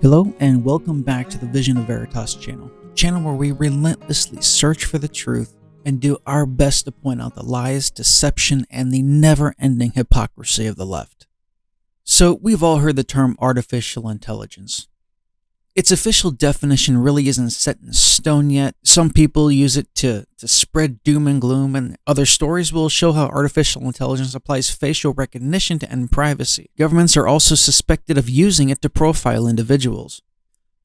Hello and welcome back to the Vision of Veritas channel where we relentlessly search for the truth and do our best to point out the lies, deception, and the never-ending hypocrisy of the left. So we've all heard the term artificial intelligence. Its official definition really isn't set in stone yet. Some people use it to spread doom and gloom, and other stories will show how artificial intelligence applies facial recognition to end privacy. Governments are also suspected of using it to profile individuals.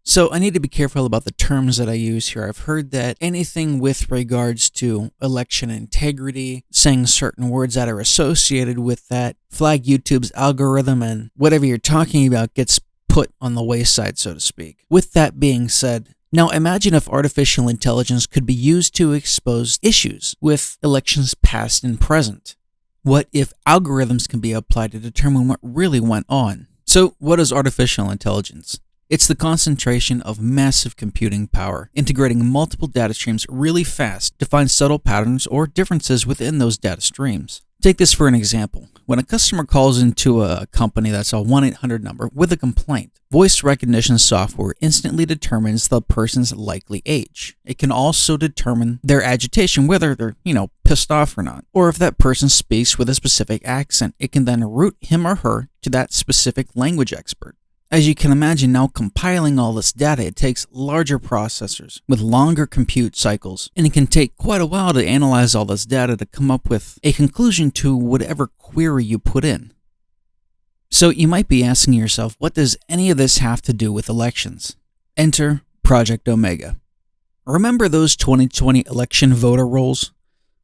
So I need to be careful about the terms that I use here. I've heard that anything with regards to election integrity, saying certain words that are associated with that, flag YouTube's algorithm, and whatever you're talking about gets put on the wayside, so to speak. With that being said, now imagine if artificial intelligence could be used to expose issues with elections past and present. What if algorithms can be applied to determine what really went on? So what is artificial intelligence? It's the concentration of massive computing power, integrating multiple data streams really fast to find subtle patterns or differences within those data streams. Take this for an example. When a customer calls into a company that's a 1-800 number with a complaint, voice recognition software instantly determines the person's likely age. It can also determine their agitation, whether they're, pissed off or not. Or if that person speaks with a specific accent, it can then route him or her to that specific language expert. As you can imagine, now compiling all this data, it takes larger processors with longer compute cycles, and it can take quite a while to analyze all this data to come up with a conclusion to whatever query you put in. So you might be asking yourself, what does any of this have to do with elections? Enter Project Omega. Remember those 2020 election voter rolls?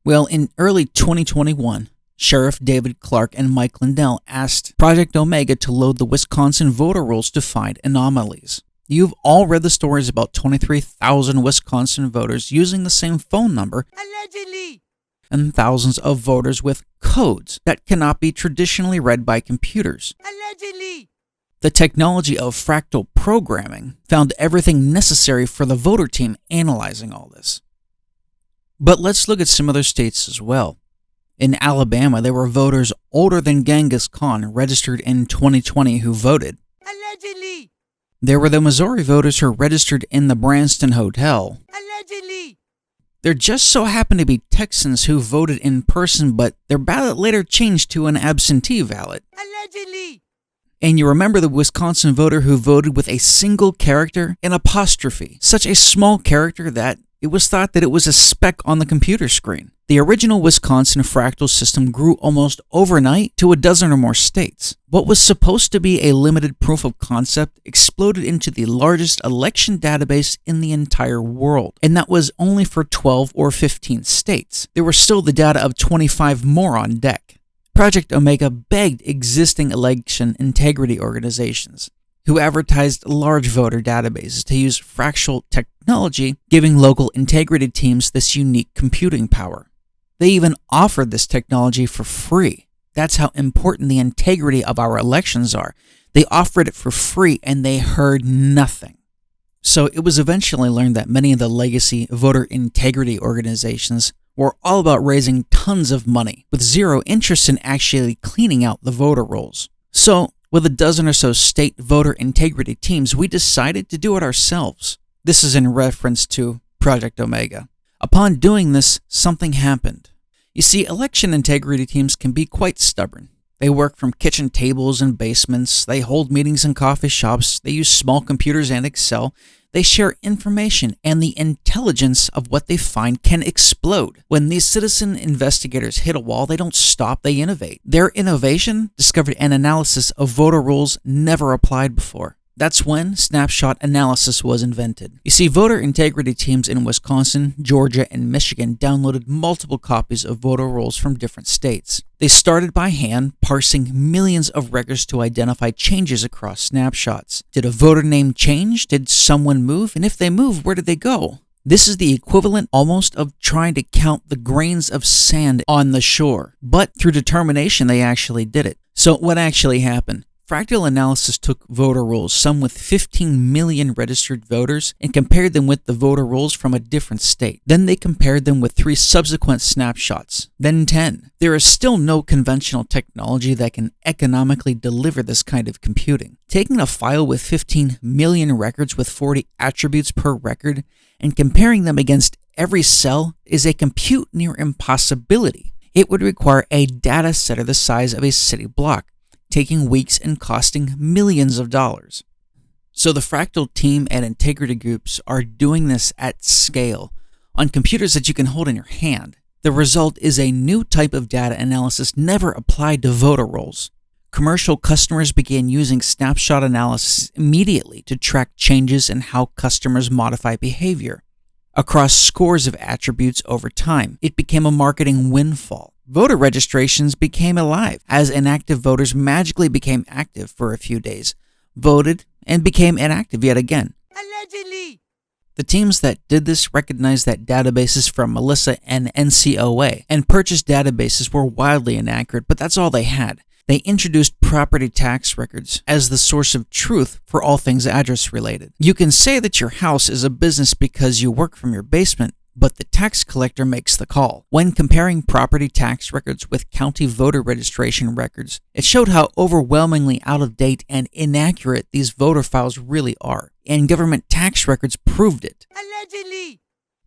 Well, in early 2021, Sheriff David Clark and Mike Lindell asked Project Omega to load the Wisconsin voter rolls to find anomalies. You've all read the stories about 23,000 Wisconsin voters using the same phone number, allegedly, and thousands of voters with codes that cannot be traditionally read by computers, allegedly. The technology of fractal programming found everything necessary for the voter team analyzing all this. But let's look at some other states as well. In Alabama, there were voters older than Genghis Khan registered in 2020 who voted. Allegedly. There were the Missouri voters who registered in the Branston Hotel. Allegedly. There just so happened to be Texans who voted in person, but their ballot later changed to an absentee ballot. Allegedly. And you remember the Wisconsin voter who voted with a single character, an apostrophe, such a small character that it was thought that it was a speck on the computer screen. The original Wisconsin fractal system grew almost overnight to a dozen or more states. What was supposed to be a limited proof of concept exploded into the largest election database in the entire world, and that was only for 12 or 15 states. There were still the data of 25 more on deck. Project Omega begged existing election integrity organizations who advertised large voter databases to use fractal technology, giving local integrity teams this unique computing power. They even offered this technology for free. That's how important the integrity of our elections are. They offered it for free and they heard nothing. So it was eventually learned that many of the legacy voter integrity organizations were all about raising tons of money with zero interest in actually cleaning out the voter rolls. So with a dozen or so state voter integrity teams, we decided to do it ourselves. This is in reference to Project Omega. Upon doing this, something happened. You see, election integrity teams can be quite stubborn. They work from kitchen tables and basements, they hold meetings in coffee shops, they use small computers and Excel, they share information, and the intelligence of what they find can explode. When these citizen investigators hit a wall, they don't stop, they innovate. Their innovation discovered an analysis of voter rolls never applied before. That's when snapshot analysis was invented. You see, voter integrity teams in Wisconsin, Georgia, and Michigan downloaded multiple copies of voter rolls from different states. They started by hand, parsing millions of records to identify changes across snapshots. Did a voter name change? Did someone move? And if they moved, where did they go? This is the equivalent almost of trying to count the grains of sand on the shore. But through determination, they actually did it. So what actually happened? Fractal Analysis took voter rolls, some with 15 million registered voters, and compared them with the voter rolls from a different state. Then they compared them with 3 subsequent snapshots, then 10. There is still no conventional technology that can economically deliver this kind of computing. Taking a file with 15 million records with 40 attributes per record and comparing them against every cell is a compute near impossibility. It would require a data center the size of a city block, taking weeks and costing millions of dollars. So the Fractal team at Integrity Groups are doing this at scale on computers that you can hold in your hand. The result is a new type of data analysis never applied to voter rolls. Commercial customers began using snapshot analysis immediately to track changes in how customers modify behavior across scores of attributes over time. It became a marketing windfall. Voter registrations became alive as inactive voters magically became active for a few days, voted, and became inactive yet again. Allegedly! The teams that did this recognized that databases from Melissa and NCOA and purchased databases were wildly inaccurate, but that's all they had. They introduced property tax records as the source of truth for all things address related. You can say that your house is a business because you work from your basement, but the tax collector makes the call. When comparing property tax records with county voter registration records, it showed how overwhelmingly out of date and inaccurate these voter files really are, and government tax records proved it. Allegedly!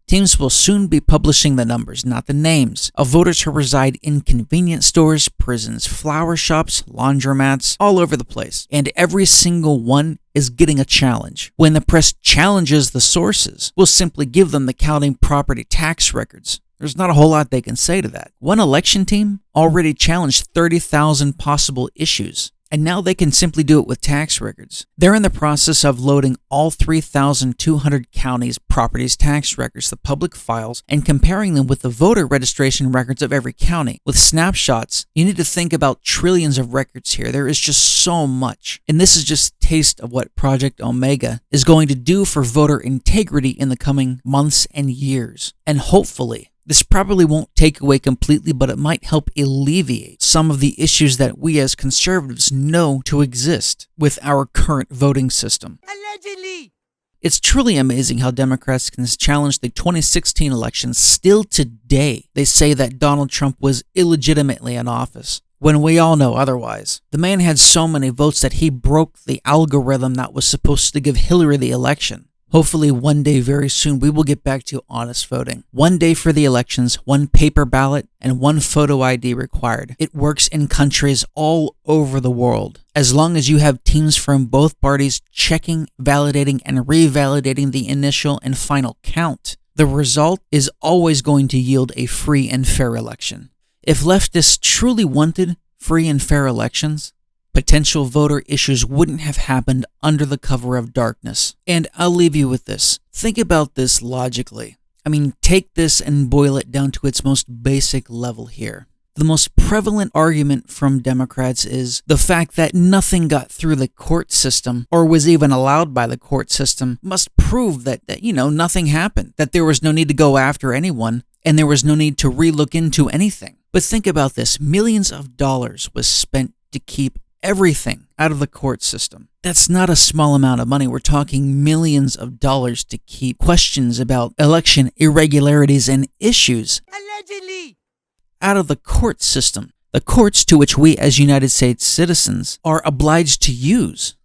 Teams will soon be publishing the numbers, not the names, of voters who reside in convenience stores, prisons, flower shops, laundromats, all over the place. And every single one is getting a challenge. When the press challenges the sources, we'll simply give them the county property tax records. There's not a whole lot they can say to that. One election team already challenged 30,000 possible issues, and now they can simply do it with tax records. They're in the process of loading all 3,200 counties' properties tax records, the public files, and comparing them with the voter registration records of every county. With snapshots, you need to think about trillions of records here. There is just so much. And this is just a taste of what Project Omega is going to do for voter integrity in the coming months and years. And hopefully, this probably won't take away completely, but it might help alleviate some of the issues that we as conservatives know to exist with our current voting system. Allegedly! It's truly amazing how Democrats can challenge the 2016 election still today. They say that Donald Trump was illegitimately in office, when we all know otherwise. The man had so many votes that he broke the algorithm that was supposed to give Hillary the election. Hopefully one day very soon we will get back to honest voting. One day for the elections, one paper ballot, and one photo ID required. It works in countries all over the world. As long as you have teams from both parties checking, validating, and revalidating the initial and final count, the result is always going to yield a free and fair election. If leftists truly wanted free and fair elections, potential voter issues wouldn't have happened under the cover of darkness. And I'll leave you with this. Think about this logically. I mean, take this and boil it down to its most basic level here. The most prevalent argument from Democrats is the fact that nothing got through the court system or was even allowed by the court system must prove that nothing happened, that there was no need to go after anyone, and there was no need to relook into anything. But think about this. Millions of dollars was spent to keep everything out of the court system. That's not a small amount of money. We're talking millions of dollars to keep questions about election irregularities and issues Allegedly! out of the court system. The courts to which we as United States citizens are obliged to use.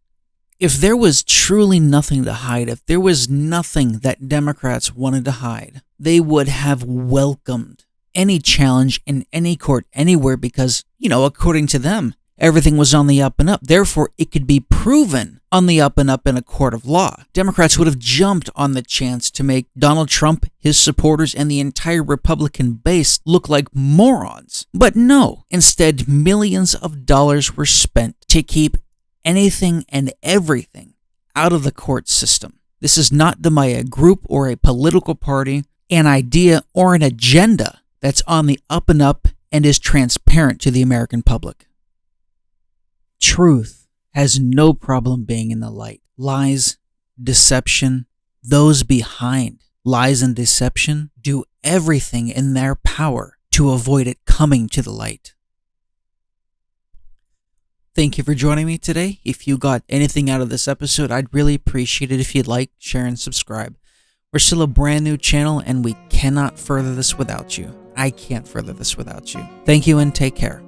If there was truly nothing to hide, if there was nothing that Democrats wanted to hide, they would have welcomed any challenge in any court anywhere because, according to them, everything was on the up and up. Therefore, it could be proven on the up and up in a court of law. Democrats would have jumped on the chance to make Donald Trump, his supporters, and the entire Republican base look like morons. But no, instead, millions of dollars were spent to keep anything and everything out of the court system. This is not done by a group or a political party, an idea or an agenda that's on the up and up and is transparent to the American public. Truth has no problem being in the light. Lies, deception, those behind lies and deception do everything in their power to avoid it coming to the light. Thank you for joining me today. If you got anything out of this episode, I'd really appreciate it if you'd like, share, and subscribe. We're still a brand new channel and we cannot further this without you. I can't further this without you. Thank you and take care.